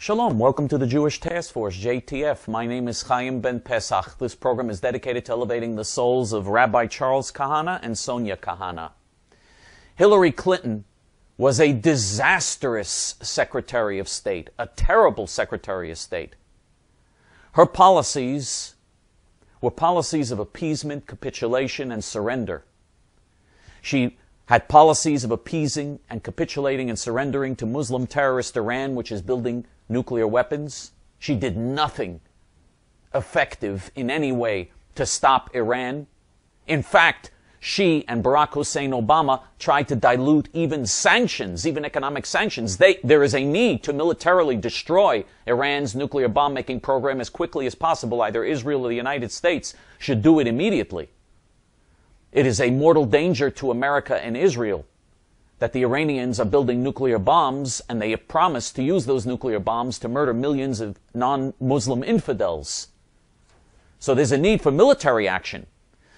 Shalom, welcome to the Jewish Task Force, JTF. My name is Chaim Ben Pesach. This program is dedicated to elevating the souls of Rabbi Charles Kahana and Sonia Kahana. Hillary Clinton was a disastrous Secretary of State, a terrible Secretary of State. Her policies were policies of appeasement, capitulation, and surrender. She had policies of appeasing and capitulating and surrendering to Muslim terrorist Iran, which is building nuclear weapons. She did nothing effective in any way to stop Iran. In fact, she and Barack Hussein Obama tried to dilute even sanctions, even economic sanctions. There is a need to militarily destroy Iran's nuclear bomb-making program as quickly as possible. Either Israel or the United States should do it immediately. It is a mortal danger to America and Israel that the Iranians are building nuclear bombs, and they have promised to use those nuclear bombs to murder millions of non-Muslim infidels. So there's a need for military action.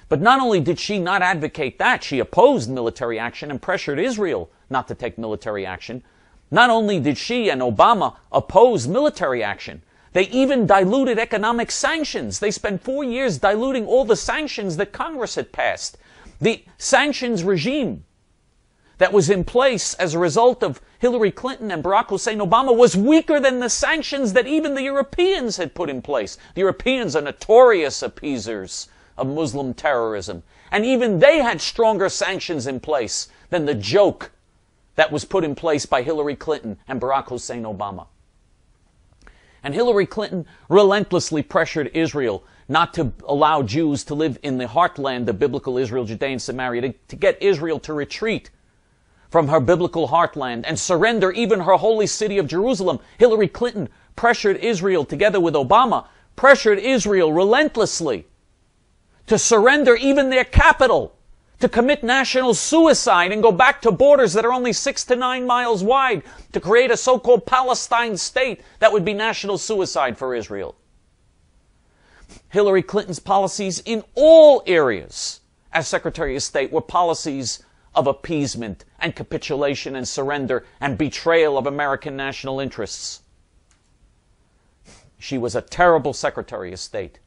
But not only did she not advocate that, she opposed military action and pressured Israel not to take military action. Not only did she and Obama oppose military action, they even diluted economic sanctions. They spent 4 years diluting all the sanctions that Congress had passed. The sanctions regime that was in place as a result of Hillary Clinton and Barack Hussein Obama was weaker than the sanctions that even the Europeans had put in place. The Europeans are notorious appeasers of Muslim terrorism. And even they had stronger sanctions in place than the joke that was put in place by Hillary Clinton and Barack Hussein Obama. And Hillary Clinton relentlessly pressured Israel not to allow Jews to live in the heartland of biblical Israel, Judea, and Samaria, to get Israel to retreat from her biblical heartland and surrender even her holy city of Jerusalem. Hillary Clinton pressured Israel, together with Obama, pressured Israel relentlessly to surrender even their capital, to commit national suicide and go back to borders that are only 6 to 9 miles wide, to create a so-called Palestine state that would be national suicide for Israel. Hillary Clinton's policies in all areas as Secretary of State were policies of appeasement and capitulation and surrender and betrayal of American national interests. She was a terrible Secretary of State.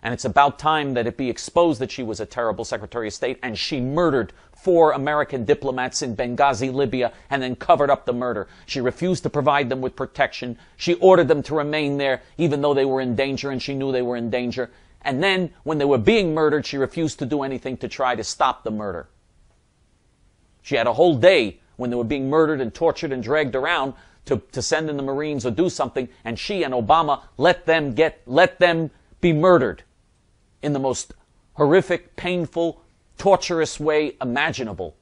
And it's about time that it be exposed that she was a terrible Secretary of State, and she murdered 4 American diplomats in Benghazi, Libya, and then covered up the murder. She refused to provide them with protection. She ordered them to remain there even though they were in danger, and she knew they were in danger. And then, when they were being murdered, she refused to do anything to try to stop the murder. She had a whole day when they were being murdered and tortured and dragged around to send in the Marines or do something, and she and Obama let them be murdered in the most horrific, painful, torturous way imaginable.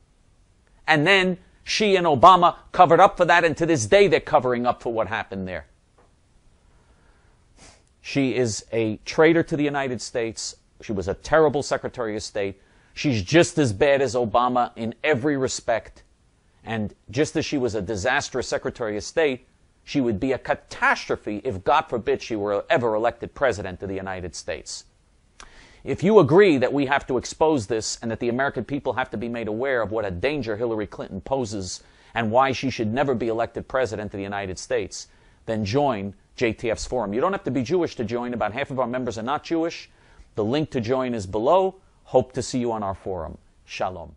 And then she and Obama covered up for that, and to this day they're covering up for what happened there. She is a traitor to the United States. She was a terrible Secretary of State. She's just as bad as Obama in every respect. And just as she was a disastrous Secretary of State, she would be a catastrophe if, God forbid, she were ever elected President of the United States. If you agree that we have to expose this and that the American people have to be made aware of what a danger Hillary Clinton poses and why she should never be elected President of the United States, then join JTF's forum. You don't have to be Jewish to join. About half of our members are not Jewish. The link to join is below. Hope to see you on our forum. Shalom.